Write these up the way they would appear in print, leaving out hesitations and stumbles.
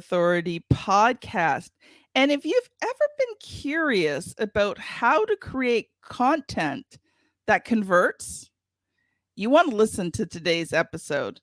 Authority podcast. And if you've ever been curious about how to create content that converts, you want to listen to today's episode.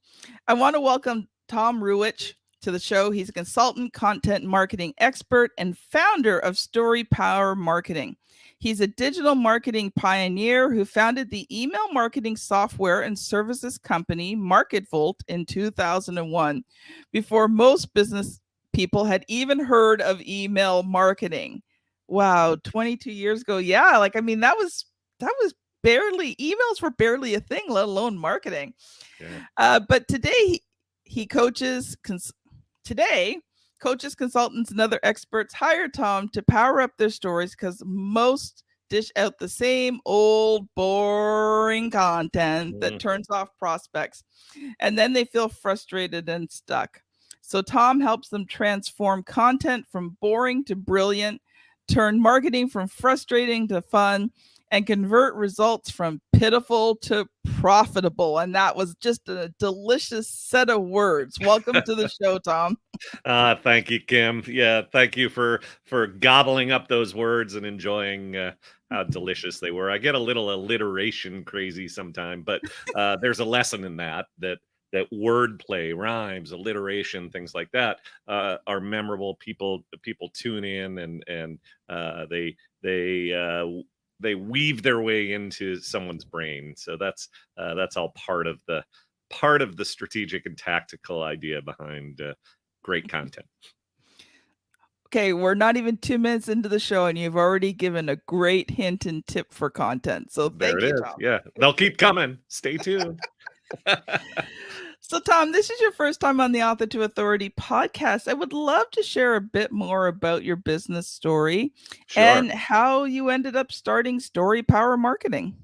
I want to welcome Tom Ruwitch to the show. He's a consultant, content marketing expert, and founder of Story Power Marketing. He's a digital marketing pioneer who founded the email marketing software and services company MarketVolt in 2001, before most business people had even heard of email marketing. Wow, 22 years ago. Yeah, that was barely, emails were barely a thing, let alone marketing. But today he coaches today coaches, consultants, and other experts hire Tom to power up their stories because most dish out the same old boring content that turns off prospects, and then they feel frustrated and stuck. So Tom helps them transform content from boring to brilliant, turn marketing from frustrating to fun, and convert results from pitiful to profitable. And that was just a delicious set of words. Welcome to the show, Tom. Thank you, Kim. Yeah, thank you for gobbling up those words and enjoying how delicious they were. I get a little alliteration crazy sometime, but there's a lesson in that wordplay, rhymes, alliteration, things like that are memorable. People tune in and they weave their way into someone's brain. So that's all part of the strategic and tactical idea behind great content. Okay, we're not even 2 minutes into the show, and you've already given a great hint and tip for content. So There thank it you, is. Tom. Yeah, they'll keep coming. Stay tuned. So, Tom, this is your first time on the Author to Authority podcast. I would love to share a bit more about your business story Sure. and how you ended up starting Story Power Marketing.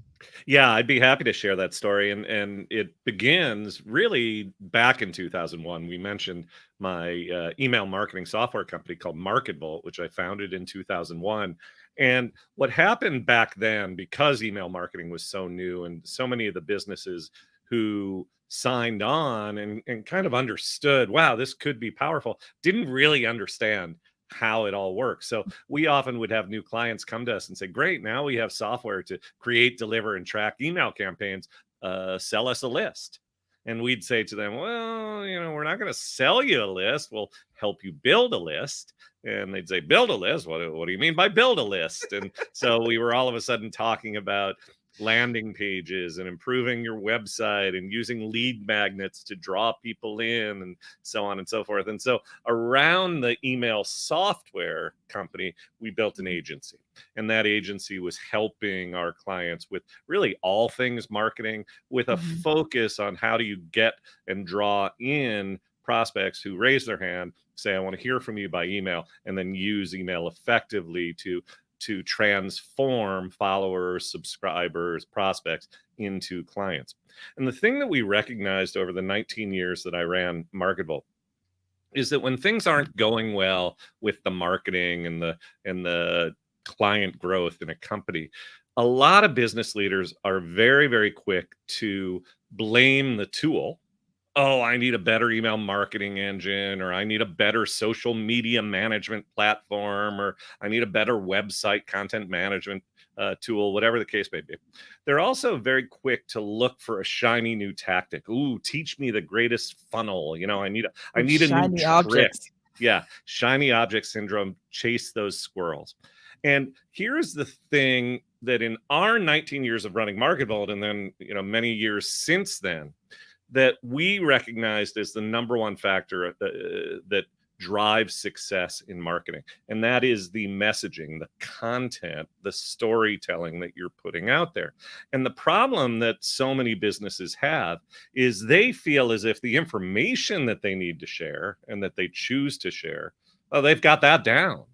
Yeah, I'd be happy to share that story. And it begins really back in 2001. We mentioned my email marketing software company called MarketVolt, which I founded in 2001. And what happened back then, because email marketing was so new and so many of the businesses who signed on and kind of understood, wow, this could be powerful, didn't really understand how it all works. So we often would have new clients come to us and say, great, now we have software to create, deliver, and track email campaigns. Sell us a list. And we'd say to them, well, we're not going to sell you a list. We'll help you build a list. And they'd say, build a list? What do you mean by build a list? And so we were all of a sudden talking about landing pages and improving your website and using lead magnets to draw people in and so on and so forth. And so around the email software company, we built an agency. And that agency was helping our clients with really all things marketing, with a focus on how do you get and draw in prospects who raise their hand, say, I want to hear from you by email, and then use email effectively to transform followers, subscribers, prospects into clients. And the thing that we recognized over the 19 years that I ran MarketVolt is that when things aren't going well with the marketing and the client growth in a company, a lot of business leaders are very, very quick to blame the tool. Oh, I need a better email marketing engine, or I need a better social media management platform, or I need a better website content management tool, whatever the case may be. They're also very quick to look for a shiny new tactic. Ooh, teach me the greatest funnel. I need a new Shiny trick. objects. Yeah, shiny object syndrome. Chase those squirrels. And here's the thing that in our 19 years of running MarketVolt, and then many years since then, that we recognized as the number one factor that drives success in marketing. And that is the messaging, the content, the storytelling that you're putting out there. And the problem that so many businesses have is they feel as if the information that they need to share and that they choose to share, oh, they've got that down.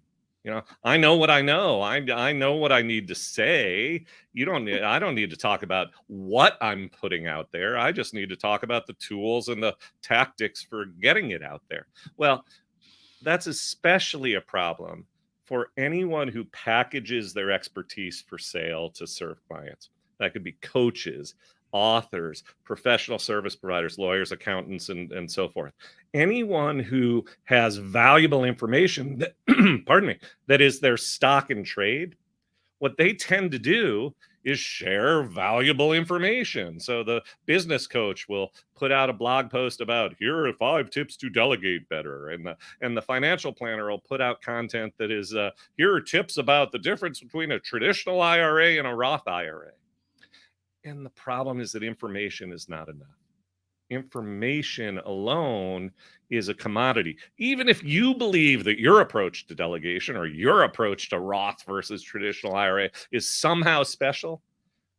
I know what I know. I know what I need to say. I don't need to talk about what I'm putting out there. I just need to talk about the tools and the tactics for getting it out there. Well, that's especially a problem for anyone who packages their expertise for sale to serve clients. That could be coaches, authors, professional service providers, lawyers, accountants, and so forth. Anyone who has valuable information that, pardon me, that is their stock in trade, what they tend to do is share valuable information. So the business coach will put out a blog post about here are 5 tips to delegate better, and the financial planner will put out content that is here are tips about the difference between a traditional IRA and a Roth IRA. And the problem is that information is not enough. Information alone is a commodity. Even if you believe that your approach to delegation or your approach to Roth versus traditional IRA is somehow special,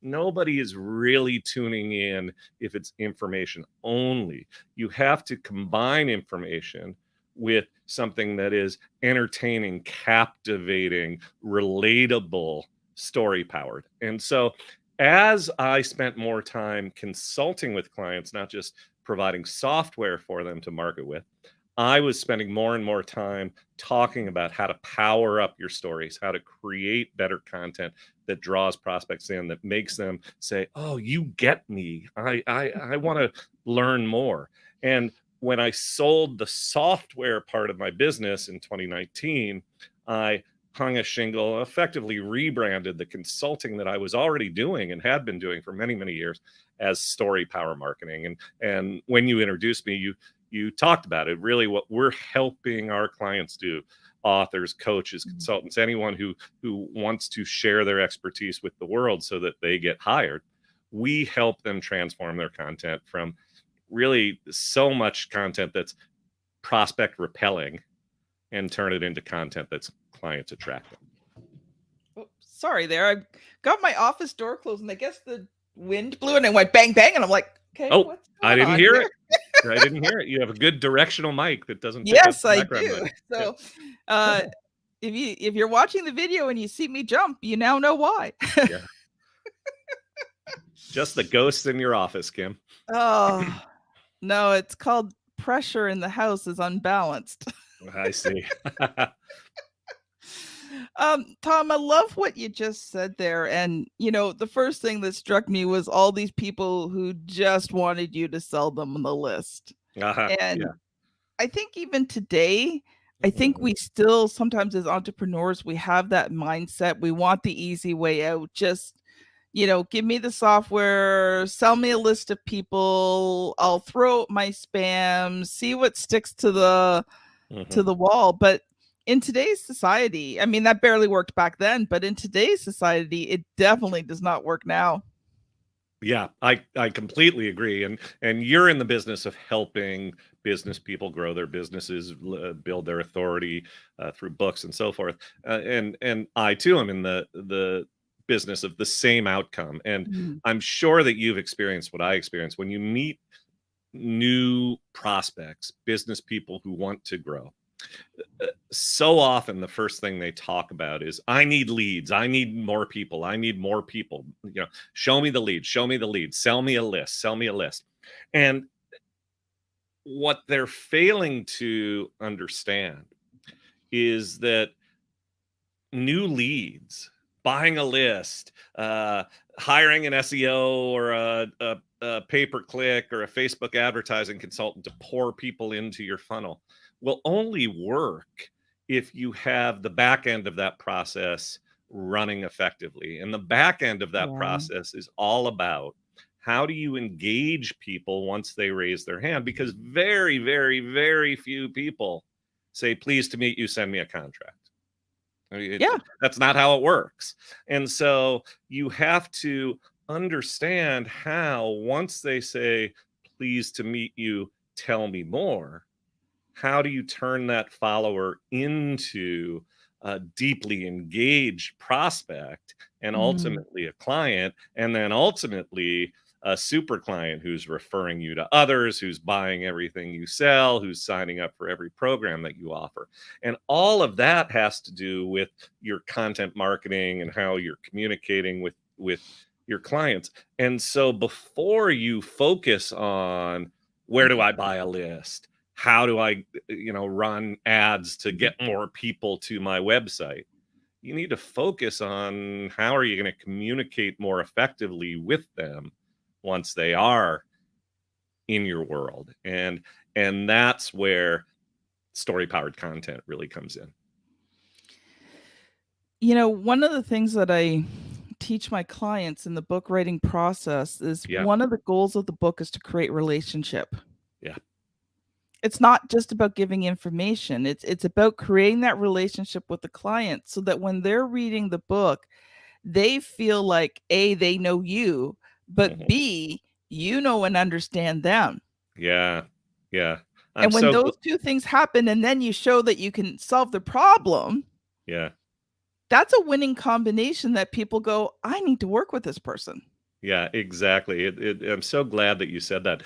nobody is really tuning in if it's information only. You have to combine information with something that is entertaining, captivating, relatable, story powered. And so as I spent more time consulting with clients, not just providing software for them to market with, I was spending more and more time talking about how to power up your stories, how to create better content that draws prospects in, that makes them say, "Oh, you get me. I want to learn more." And when I sold the software part of my business in 2019, I hung a shingle, effectively rebranded the consulting that I was already doing and had been doing for many, many years as story power marketing. And when you introduced me, you talked about it. Really, what we're helping our clients do, authors, coaches, consultants, anyone who wants to share their expertise with the world so that they get hired, we help them transform their content from really so much content that's prospect repelling and turn it into content that's client attracting. Oh, sorry there. I got my office door closed and I guess the wind blew and it went bang bang and I'm like, okay, Oh, what's I going didn't on hear here? it. I didn't hear it. You have a good directional mic that doesn't pick up Yes, the I background do. noise. Yeah. So uh if you're watching the video and you see me jump, you now know why. Yeah. Just the ghosts in your office, Kim. Oh, no, it's called pressure in the house is unbalanced. I see. Tom, I love what you just said there. And, the first thing that struck me was all these people who just wanted you to sell them the list. And Yeah. I think even today, I think we still sometimes as entrepreneurs, we have that mindset. We want the easy way out. Just, give me the software, sell me a list of people, I'll throw out my spam, see what sticks to the wall. But in today's society, I mean, that barely worked back then, but in today's society, it definitely does not work now. Yeah, I completely agree. And you're in the business of helping business people grow their businesses, build their authority through books and so forth. And I too am in the business of the same outcome. And Mm. I'm sure that you've experienced what I experienced when you meet new prospects, business people who want to grow. So often the first thing they talk about is, I need leads, I need more people, show me the lead, sell me a list. And what they're failing to understand is that new leads, buying a list, hiring an SEO or a pay-per-click or a Facebook advertising consultant to pour people into your funnel will only work if you have the back end of that process running effectively. And the back end of that process is all about how do you engage people once they raise their hand? Because very, very, very few people say, pleased to meet you, send me a contract. I mean, that's not how it works. And so you have to understand how, once they say, pleased to meet you, tell me more, how do you turn that follower into a deeply engaged prospect and ultimately a client, and then ultimately a super client who's referring you to others, who's buying everything you sell, who's signing up for every program that you offer. And all of that has to do with your content marketing and how you're communicating with your clients. And so before you focus on, where do I buy a list? How do I, run ads to get more people to my website? You need to focus on, how are you going to communicate more effectively with them once they are in your world. And that's where story powered content really comes in. One of the things that I teach my clients in the book writing process is Yeah. one of the goals of the book is to create relationship. Yeah. It's not just about giving information. It's about creating that relationship with the client so that when they're reading the book, they feel like A, they know you, but Mhm. B, you know and understand them. Yeah. Yeah. I'm And when so those two things happen and then you show that you can solve the problem, yeah. that's a winning combination that people go, I need to work with this person. Yeah, exactly. I'm so glad that you said that.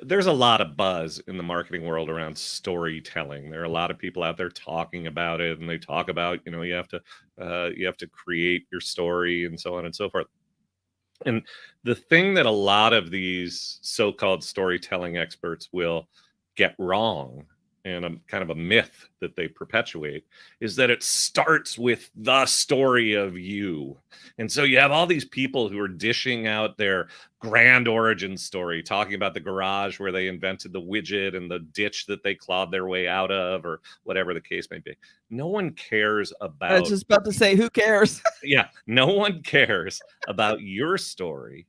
There's a lot of buzz in the marketing world around storytelling. There are a lot of people out there talking about it, and they talk about, you have to create your story and so on and so forth. And the thing that a lot of these so-called storytelling experts will get wrong, and a kind of a myth that they perpetuate, is that it starts with the story of you. And so you have all these people who are dishing out their grand origin story, talking about the garage where they invented the widget and the ditch that they clawed their way out of, or whatever the case may be. No one cares I was about just about to say, who cares? yeah, no one cares about your story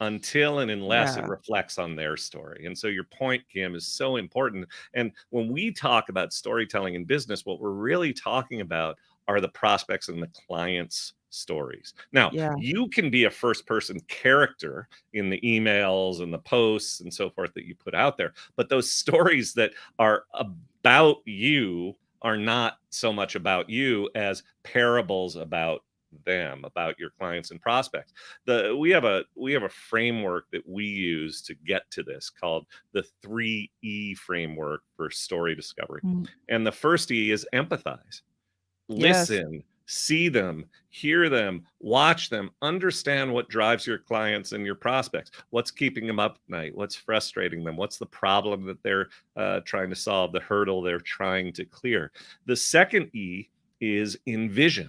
until and unless it Yeah. reflects on their story. And so your point, Kim, is so important. And when we talk about storytelling in business, what we're really talking about are the prospects and the clients' stories. Now, Yeah. you can be a first person character in the emails and the posts and so forth that you put out there, but those stories that are about you are not so much about you as parables about them, about your clients and prospects. We have a framework that we use to get to this, called the 3E framework for story discovery. Mm. And the first E is empathize. Yes. Listen, see them, hear them, watch them, understand what drives your clients and your prospects. What's keeping them up at night? What's frustrating them? What's the problem that they're trying to solve, the hurdle they're trying to clear? The second E is envision.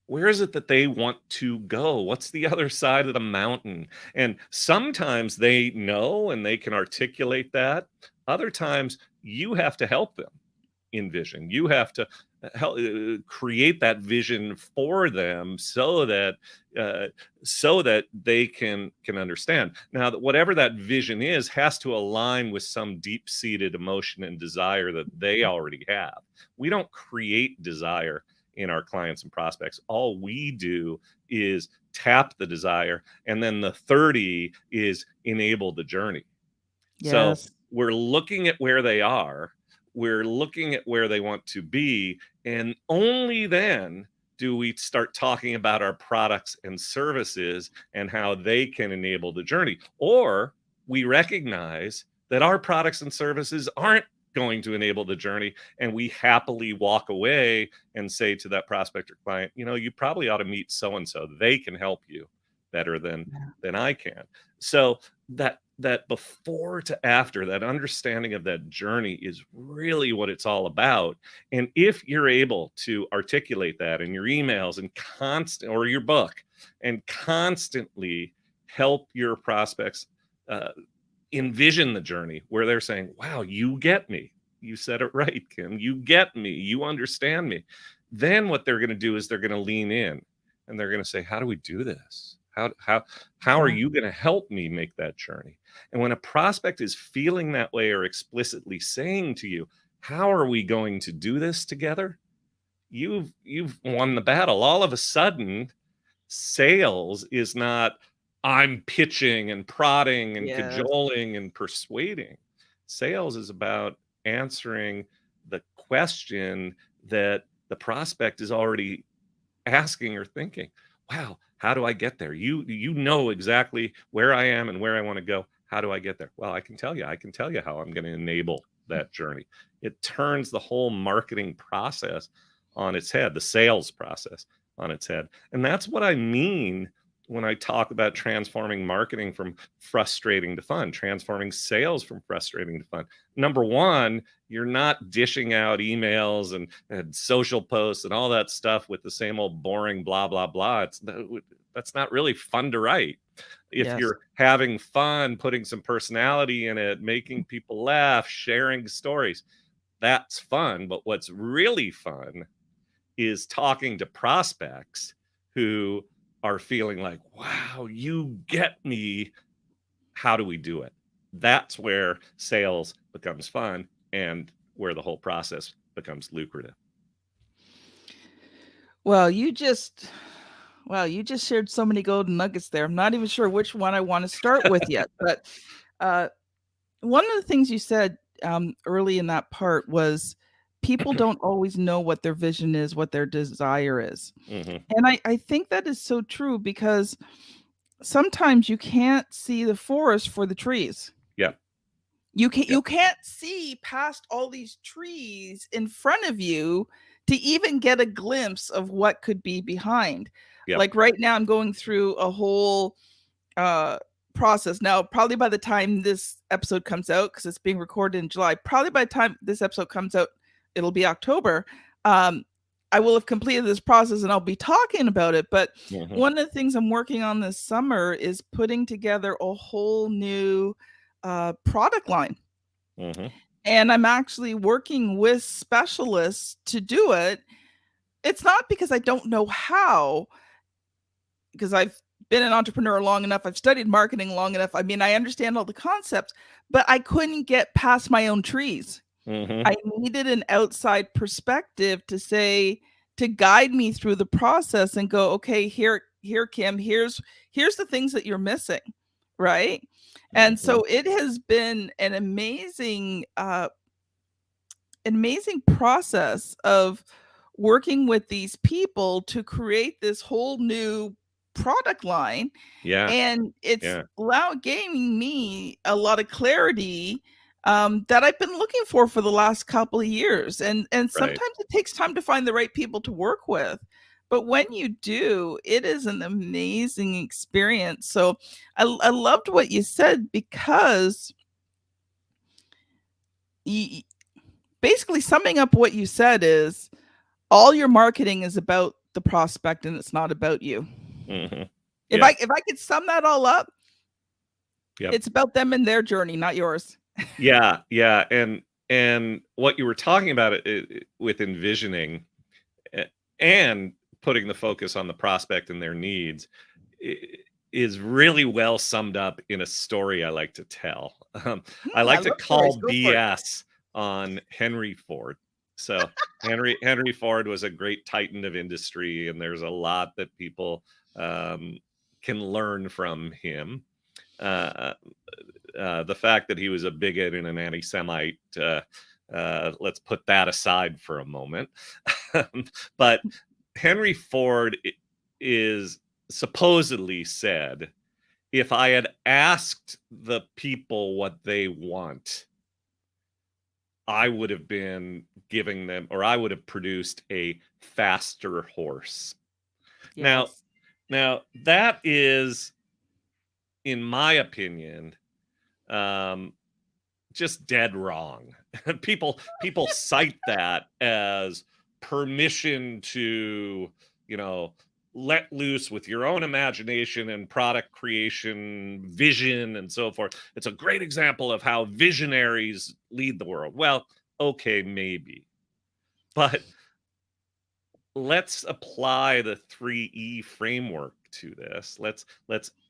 Where is it that they want to go? What's the other side of the mountain? And sometimes they know and they can articulate that. Other times you have to help them envision. You have to help create that vision for them uh, so that they can understand. Now, that whatever that vision is has to align with some deep-seated emotion and desire that they already have. We don't create desire in our clients and prospects. All we do is tap the desire, and then the 30 is enable the journey. So Yes. we're looking at where they are, we're looking at where they want to be, and only then do we start talking about our products and services and how they can enable the journey. Or we recognize that our products and services aren't going to enable the journey, and we happily walk away and say to that prospect or client, you probably ought to meet so and so. They can help you better than Yeah. I can. So that before to after, that understanding of that journey is really what it's all about. And if you're able to articulate that in your emails and or your book, and constantly help your prospects uh, envision the journey where they're saying, wow, you get me, you said it right, Kim, you get me, you understand me, then what they're going to do is they're going to lean in and they're going to say, how do we do this? How are Yeah. you going to help me make that journey? And when a prospect is feeling that way or explicitly saying to you, how are we going to do this together? You've won the battle. All of a sudden, sales is not I'm pitching and prodding and Yes. cajoling and persuading. Sales is about answering the question that the prospect is already asking or thinking. Wow, how do I get there? You know exactly where I am and where I want to go. How do I get there? Well, I can tell you. I can tell you how I'm going to enable that journey. It turns the whole marketing process on its head, the sales process on its head. And that's what I mean when I talk about transforming marketing from frustrating to fun, transforming sales from frustrating to fun. Number one, you're not dishing out emails and social posts and all that stuff with the same old boring blah blah blah. That's not really fun to write. If Yes. you're having fun, putting some personality in it, making people laugh, sharing stories, that's fun. But what's really fun is talking to prospects who are feeling like, wow, you get me. How do we do it? That's where sales becomes fun and where the whole process becomes lucrative. Well, you just shared so many golden nuggets there. I'm not even sure which one I want to start with yet. But uh, one of the things you said early in that part was people don't always know what their vision is, what their desire is. Hmm. And I think that is so true because sometimes you can't see the forest for the trees. Yeah. You can't Yeah. you can't see past all these trees in front of you to even get a glimpse of what could be behind. Yep. Like right now I'm going through a whole uh process. Now, probably by the time this episode comes out, because it's being recorded in July, probably by the time this episode comes out, it'll be October. Um, I will have completed this process and I'll be talking about it. But Hmm. one of the things I'm working on this summer is putting together a whole new product line. Hmm. And I'm actually working with specialists to do it. It's not because I don't know how, because I've been an entrepreneur long enough. I've studied marketing long enough. I mean, I understand all the concepts, but I couldn't get past my own trees. Hmm. I needed an outside perspective to say, to guide me through the process and go, okay, here, Kim, here's the things that you're missing, right? And Hmm. so it has been an amazing process of working with these people to create this whole new product line, Yeah. and it's Yeah. giving me a lot of clarity that I've been looking for the last couple of years. And Right. sometimes it takes time to find the right people to work with, but when you do, it is an amazing experience. So I loved what you said, because y- basically summing up what you said is all your marketing is about the prospect and it's not about you. Hmm. If Yeah. I could sum that all up, Yep. it's about them and their journey, not yours. Yeah. Yeah. And what you were talking about with envisioning, eh, and putting the focus on the prospect and their needs, i- is really well summed up in a story I like to tell. I I like to love stories. call Go for it. BS on Henry Ford. So Henry Ford was a great titan of industry, and there's a lot that people um, can learn from him. Uh, the fact that he was a bigot and an anti-Semite, let's put that aside for a moment. But Henry Ford is supposedly said, if I had asked the people what they want, I would have been giving them, or I would have produced a faster horse. Now, Yes. now that is, in my opinion, um, just dead wrong. People cite that as permission to, you know, let loose with your own imagination and product creation, vision, and so forth. It's a great example of how visionaries lead the world. Well, okay, maybe. But let's apply the 3E framework to this. Let's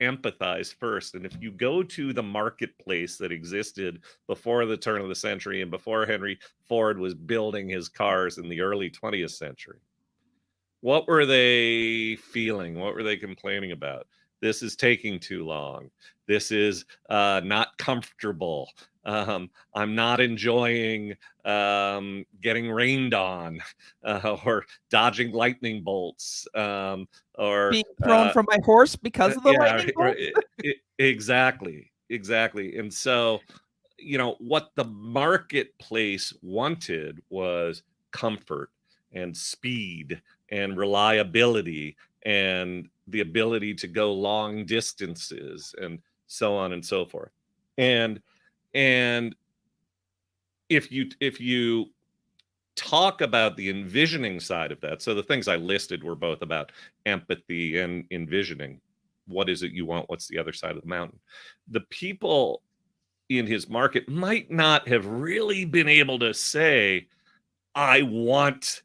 empathize first. And if you go to the marketplace that existed before the turn of the century and before Henry Ford was building his cars in the early 20th century, what were they feeling? What were they complaining about? This is taking too long. This is not comfortable. I'm not enjoying getting rained on, or dodging lightning bolts, or Being thrown from my horse because of the yeah, lightning bolt. exactly, exactly. And so, what the marketplace wanted was comfort and speed and reliability and the ability to go long distances and so on and so forth. And and if you talk about the envisioning side of that, so the things I listed were both about empathy and envisioning. what is it you want? What's the other side of the mountain? The people in his market might not have really been able to say, I want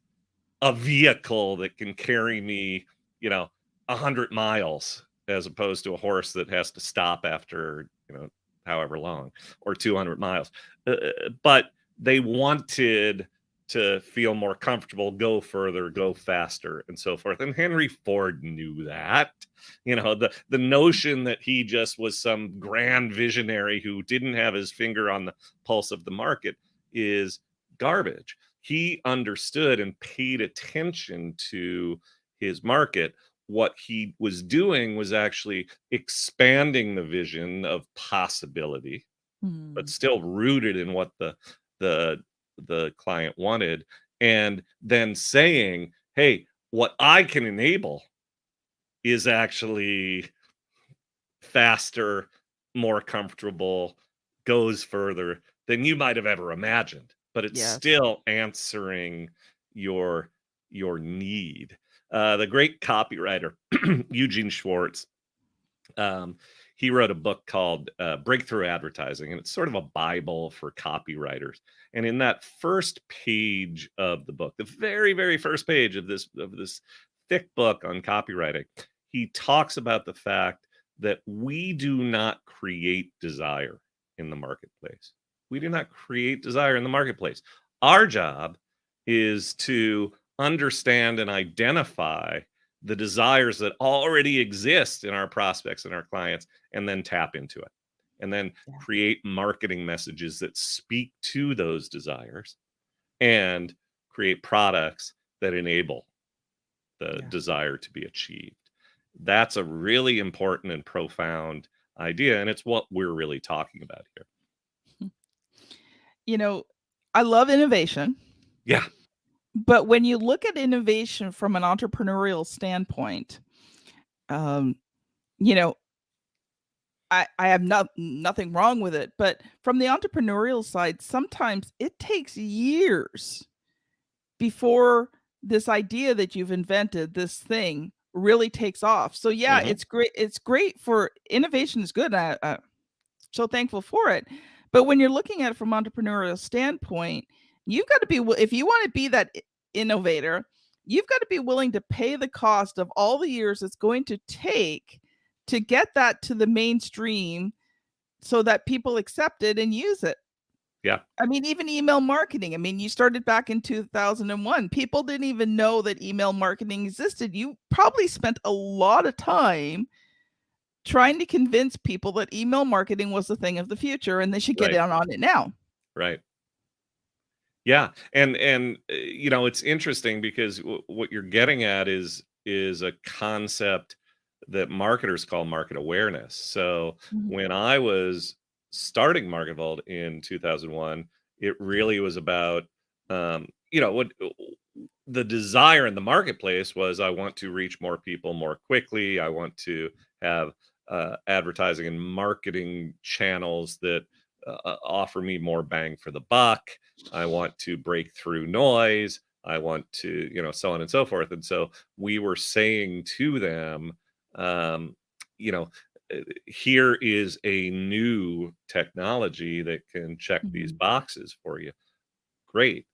a vehicle that can carry me, 100 miles, as opposed to a horse that has to stop after, however long, or 200 miles. But they wanted to feel more comfortable, go further, go faster, and so forth. And Henry Ford knew that. The notion that he just was some grand visionary who didn't have his finger on the pulse of the market is garbage. He understood and paid attention to his market. What he was doing was actually expanding the vision of possibility, but still rooted in what the the client wanted, and then saying, hey, what I can enable is actually faster, more comfortable, goes further than you might have ever imagined, but it's Yes. still answering your need. The great copywriter Eugene Schwartz, um, he wrote a book called Breakthrough Advertising, and it's sort of a Bible for copywriters. And in that first page of the book, the very, very first page of this thick book on copywriting, he talks about the fact that we do not create desire in the marketplace. We do not create desire in the marketplace. Our job is to understand and identify the desires that already exist in our prospects and our clients, and then tap into it, and then Yeah. create marketing messages that speak to those desires, and create products that enable the Yeah. desire to be achieved. That's a really important and profound idea, and it's what we're really talking about here. You know, I love innovation, Yeah. but when you look at innovation from an entrepreneurial standpoint, um, you know, I have nothing wrong with it, but from the entrepreneurial side, sometimes it takes years before this idea that you've invented, this thing, really takes off. So yeah, Hmm. it's great for innovation is good. So thankful for it. But when you're looking at it from entrepreneurial standpoint, you've got to be if you want to be that innovator, you've got to be willing to pay the cost of all the years it's going to take to get that to the mainstream so that people accept it and use it. Yeah. I mean, even email marketing. I mean, you started back in 2001. People didn't even know that email marketing existed. You probably spent a lot of time trying to convince people that email marketing was the thing of the future and they should get Right. in on it now. Right. Yeah, and it's interesting because what you're getting at is a concept that marketers call market awareness. So Mhm. when I was starting Market Vault in 2001, it really was about what the desire in the marketplace was. I want to reach more people more quickly. I want to have advertising and marketing channels that offer me more bang for the buck. I want to break through noise. I want to, so on and so forth. And so we were saying to them, um, you know, here is a new technology that can check these Mhm. boxes for you. Great.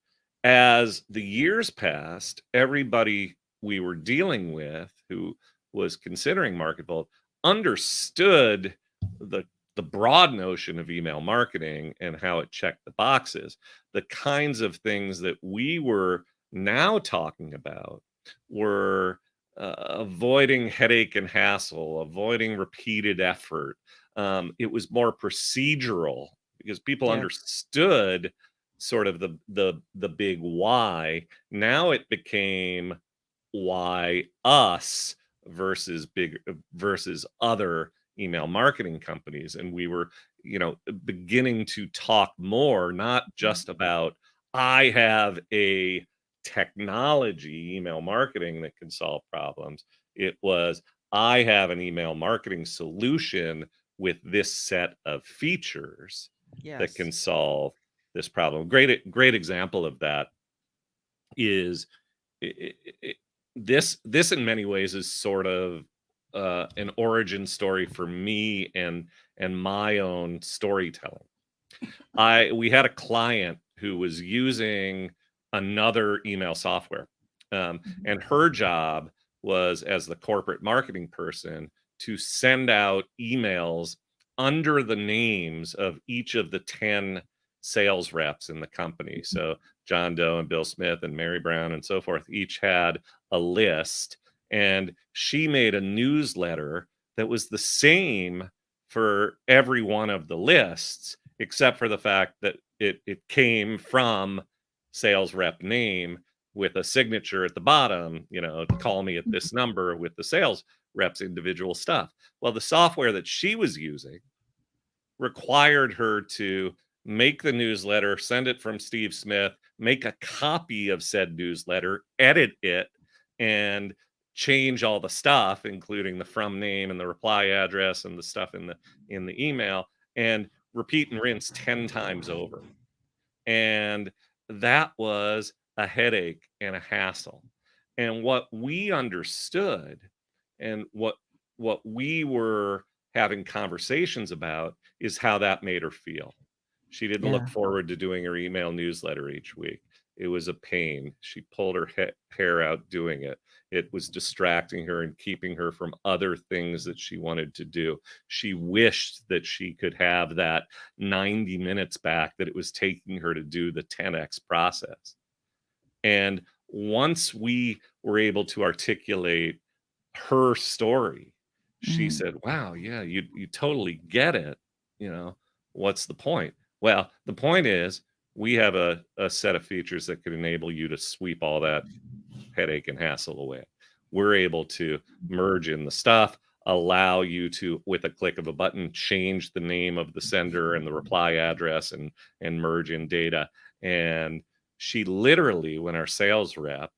As the years passed, everybody we were dealing with who was considering Market Vault understood the the broad notion of email marketing and how it checked the boxes. The kinds of things that we were now talking about were avoiding headache and hassle, avoiding repeated effort. It was more procedural because people Yes. understood sort of the big why. Now it became why us versus other email marketing companies, and we were beginning to talk more, not just about I have a technology, email marketing, that can solve problems. It was I have an email marketing solution with this set of features that Yes. can solve this problem. Great example of that is this in many ways is sort of an origin story for me and my own storytelling. We had a client who was using another email software, and her job was, as the corporate marketing person, to send out emails under the names of each of the 10 sales reps in the company. So John Doe and Bill Smith and Mary Brown and so forth each had a list, and she made a newsletter that was the same for every one of the lists, except for the fact that it came from sales rep name with a signature at the bottom, call me at this number, with the sales rep's individual stuff. Well, the software that she was using required her to make the newsletter, send it from Steve Smith, make a copy of said newsletter, edit it, and change all the stuff, including the from name and the reply address and the stuff in the email, and repeat and rinse 10 times over. And that was a headache and a hassle. And what we understood, and what we were having conversations about, is how that made her feel. She didn't look Yeah. forward to doing her email newsletter each week. It was a pain. She pulled her hair out doing it. It was distracting her and keeping her from other things that she wanted to do. She wished that she could have that 90 minutes back that it was taking her to do the 10x process. And once we were able to articulate her story, she said, wow, yeah, you totally get it. What's the point? Well, the point is, we have a set of features that could enable you to sweep all that headache and hassle away. We're able to merge in the stuff, allow you to, with a click of a button, change the name of the sender and the reply address, and merge in data. And she literally, when our sales rep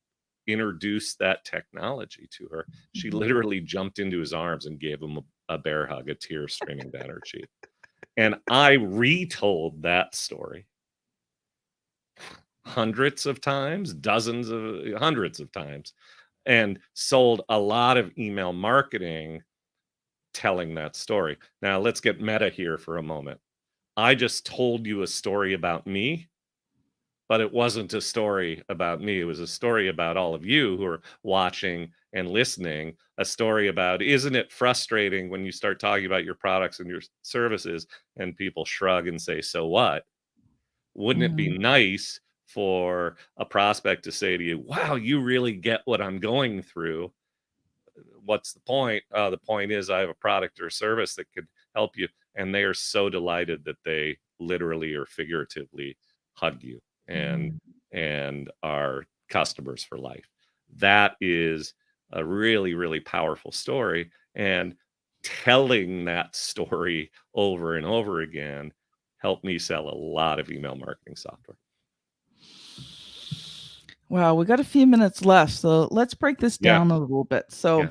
introduced that technology to her, she literally jumped into his arms and gave him a bear hug, a tear streaming down her cheek. And I retold that story hundreds of times, hundreds of times, and sold a lot of email marketing telling that story. Now, let's get meta here for a moment. I just told you a story about me, but it wasn't a story about me. It was a story about all of you who are watching and listening, a story about, isn't it frustrating when you start talking about your products and your services and people shrug and say, so what? Wouldn't it be nice for a prospect to say to you, wow, you really get what I'm going through? What's the point? The point is, I have a product or service that could help you. And they are so delighted that they literally or figuratively hug you and are customers for life. That is a really, really powerful story. And telling that story over and over again helped me sell a lot of email marketing software. Wow, we got a few minutes left, so let's break this down a little bit. So,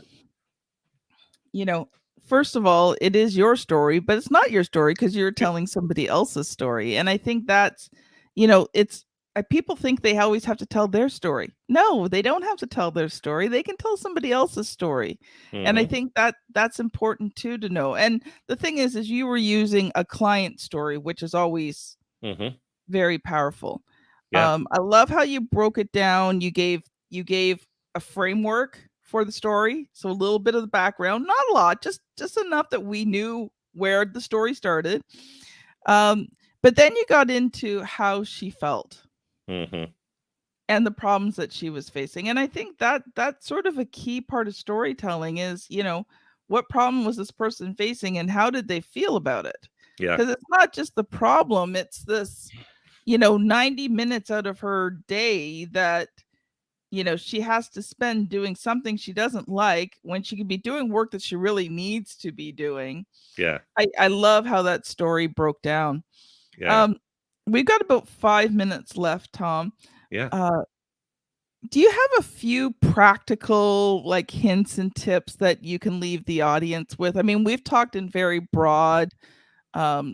first of all, it is your story, but it's not your story because you're telling somebody else's story. And I think that's, it's people think they always have to tell their story. No, they don't have to tell their story. They can tell somebody else's story. And I think that that's important too to know. And the thing is you were using a client story, which is always very powerful. Yeah. I love how you broke it down. You gave a framework for the story, so a little bit of the background, not a lot, just enough that we knew where the story started. But then you got into how she felt and the problems that she was facing, and I think that that's sort of a key part of storytelling is, what problem was this person facing and how did they feel about it? Yeah. Because it's not just the problem, it's this 90 minutes out of her day that she has to spend doing something she doesn't like when she could be doing work that she really needs to be doing. Yeah. I love how that story broke down. Yeah. We've got about 5 minutes left, Tom. Yeah. Do you have a few practical hints and tips that you can leave the audience with? I mean, we've talked in very broad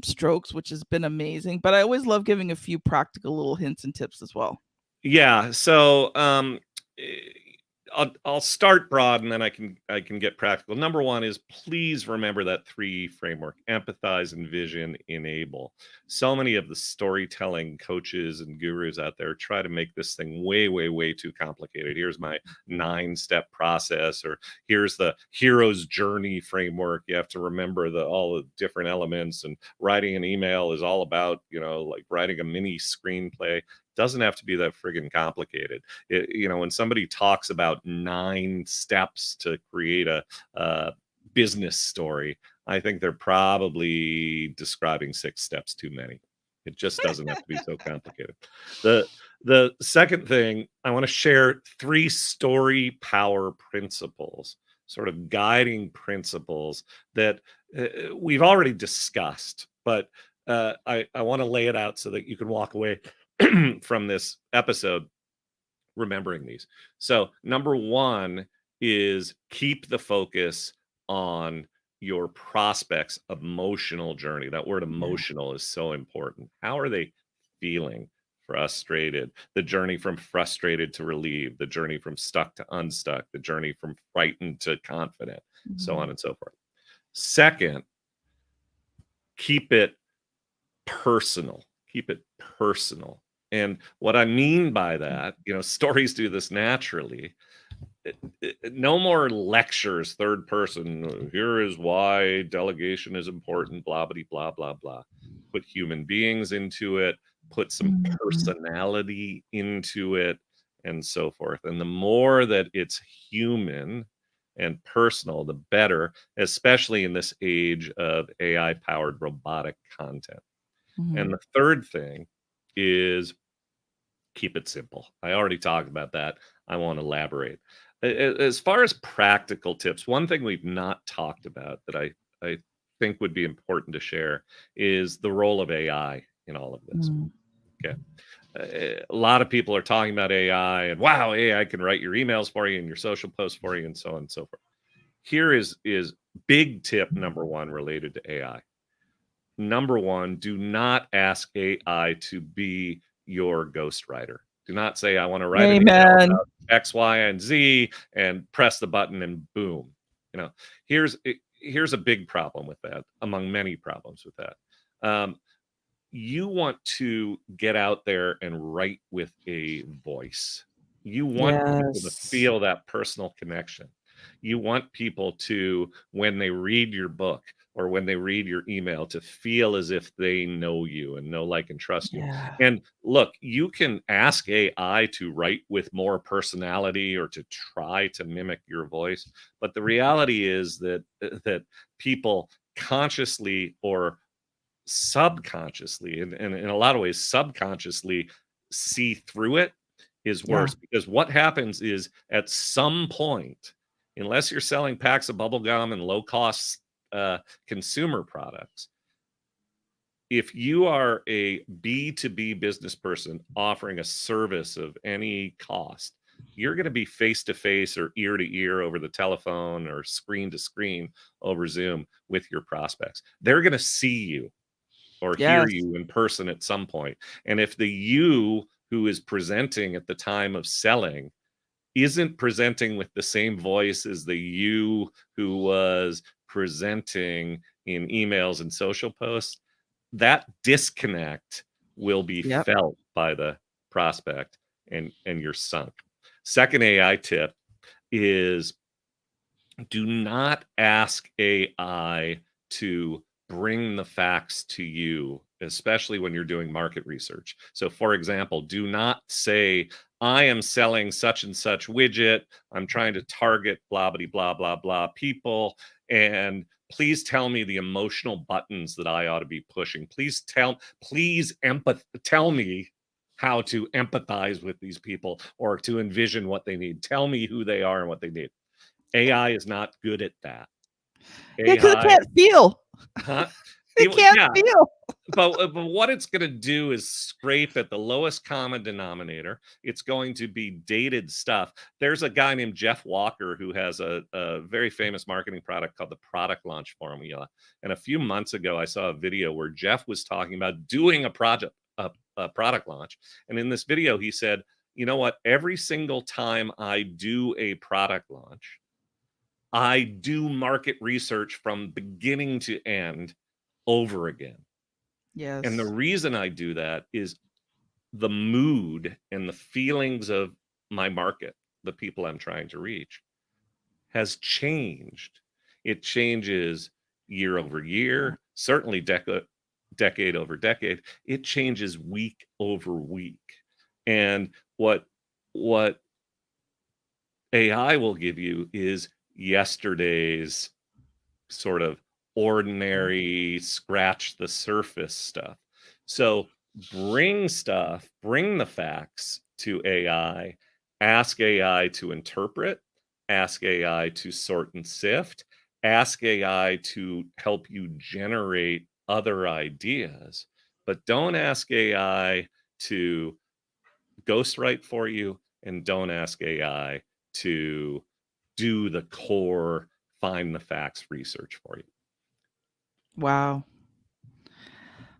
strokes, which has been amazing, but I always love giving a few practical little hints and tips as well. Yeah. So I'll start broad and then I can get practical. Number one is please remember that 3 framework: empathize, envision, enable. So many of the storytelling coaches and gurus out there try to make this thing way, way, way too complicated. Here's my 9-step process, or here's the hero's journey framework. You have to remember all the different elements, and writing an email is all about, like writing a mini screenplay. Doesn't have to be that friggin' complicated. When somebody talks about 9 steps to create a business story, I think they're probably describing 6 steps too many. It just doesn't have to be so complicated. The second thing, I want to share 3 story power principles, sort of guiding principles that we've already discussed, but I want to lay it out so that you can walk away from this episode remembering these. So, number 1 is keep the focus on your prospects' emotional journey. That word Yeah. emotional is so important. How are they feeling? Frustrated, the journey from frustrated to relieved, the journey from stuck to unstuck, the journey from frightened to confident, so on Mhm. and so forth. Second, keep it personal. Keep it personal. And what I mean by that, stories do this naturally. No more lectures, third person. Here is why delegation is important, blah, blah, blah, blah, blah. Put human beings into it, put some Mhm. personality into it, and so forth. And the more that it's human and personal, the better, especially in this age of AI powered robotic content. And Mhm. the third thing is keep it simple. I already talked about that. I won't elaborate. As far as practical tips, one thing we've not talked about that I think would be important to share is the role of AI in all of this. Mm. Okay. A lot of people are talking about AI and wow, AI can write your emails for you and your social posts for you and so on and so forth. Here is big tip number 1 related to AI. Number 1, do not ask AI to be your ghostwriter. Do not say, I want to write an email Amen. about X, Y, and Z, and press the button and boom. Here's here's a big problem with that, among many problems with that. You want to get out there and write with a voice. You want people to Yes. feel that personal connection. You want people to, when they read your book or when they read your email, to feel as if they know you and know, like, and trust you. Yeah. And look, you can ask AI to write with more personality or to try to mimic your voice, but the reality is that people consciously or subconsciously, and in a lot of ways subconsciously, see through it is Yeah. worse, because what happens is at some point, unless you're selling packs of bubble gum and low cost consumer products, if you are a B2B business person offering a service of any cost, you're going to be face to face or ear to ear over the telephone or screen to screen over Zoom with your prospects. They're going to see you or hear Yes. you in person at some point. And if the you who is presenting at the time of selling isn't presenting with the same voice as the you who was presenting in emails and social posts, that disconnect will be Yep. felt by the prospect, and you're sunk. Second AI tip is do not ask AI to bring the facts to you, especially when you're doing market research. So, for example, do not say, I am selling such and such widget. I'm trying to target blah, blah, blah, blah, blah people. And please tell me the emotional buttons that I ought to be pushing. Please tell me how to empathize with these people or to envision what they need. Tell me who they are and what they need. AI is not good at that. Yeah, because it AI, can't feel. huh? It can't Yeah, feel. but what it's going to do is scrape at the lowest common denominator. It's going to be dated stuff. There's a guy named Jeff Walker who has a very famous marketing product called the Product Launch Formula. And a few months ago, I saw a video where Jeff was talking about doing a product launch. And in this video, he said, you know what? Every single time I do a product launch, I do market research from beginning to end over again. And the Yes. reason I do that is the mood and the feelings of my market, the people I'm trying to reach, has changed. It changes year over year, certainly decade over decade. It changes week over week. And what AI will give you is yesterday's sort of ordinary, scratch the surface stuff. So bring the facts to AI, ask AI to interpret, ask AI to sort and sift, ask AI to help you generate other ideas, but don't ask AI to ghostwrite for you, and don't ask AI to do the core find the facts research for you. Wow.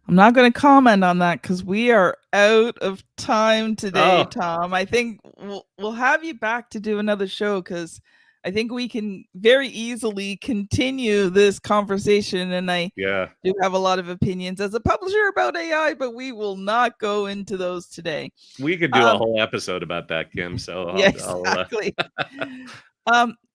I'm not going to comment on that because we are out of time today, Oh, Tom. I think we'll have you back to do another show because I think we can very easily continue this conversation. And I yeah. do have a lot of opinions as a publisher about AI, but we will not go into those today. We could do a whole episode about that, Kim. So Yeah, exactly.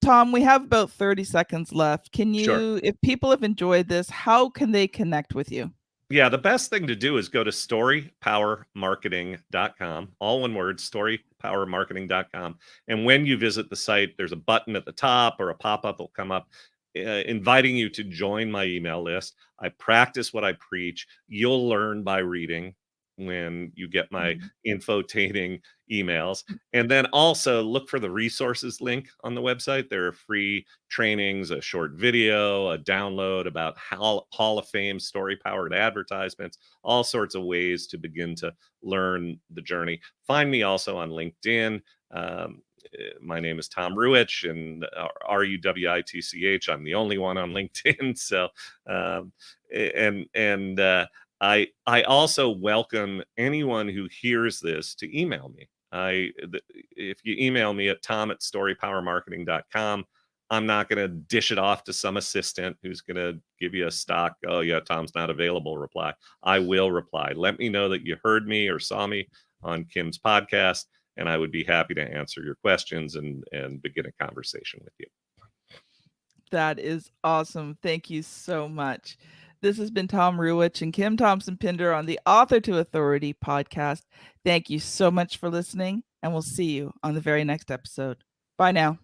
Tom, we have about 30 seconds left. Can Sure. you, if people have enjoyed this, how can they connect with you? Yeah, the best thing to do is go to storypowermarketing.com, all one word, storypowermarketing.com. And when you visit the site, there's a button at the top or a pop-up will come up inviting you to join my email list. I practice what I preach. You'll learn by reading when you get my infotaining emails. And then also look for the resources link on the website. There are free trainings, a short video, a download about Hall of Fame story powered advertisements, all sorts of ways to begin to learn the journey. Find me also on LinkedIn. My name is Tom Ruwitch, and Ruwitch. I'm the only one on LinkedIn. So, I also welcome anyone who hears this to email me. If you email me at tom@storypowermarketing.com, I'm not going to dish it off to some assistant who's going to give you a stock, oh yeah, Tom's not available reply. I will reply. Let me know that you heard me or saw me on Kim's podcast, and I would be happy to answer your questions and begin a conversation with you. That is awesome. Thank you so much. This has been Tom Ruwitch and Kim Thompson Pinder on the Author to Authority podcast. Thank you so much for listening, and we'll see you on the very next episode. Bye now.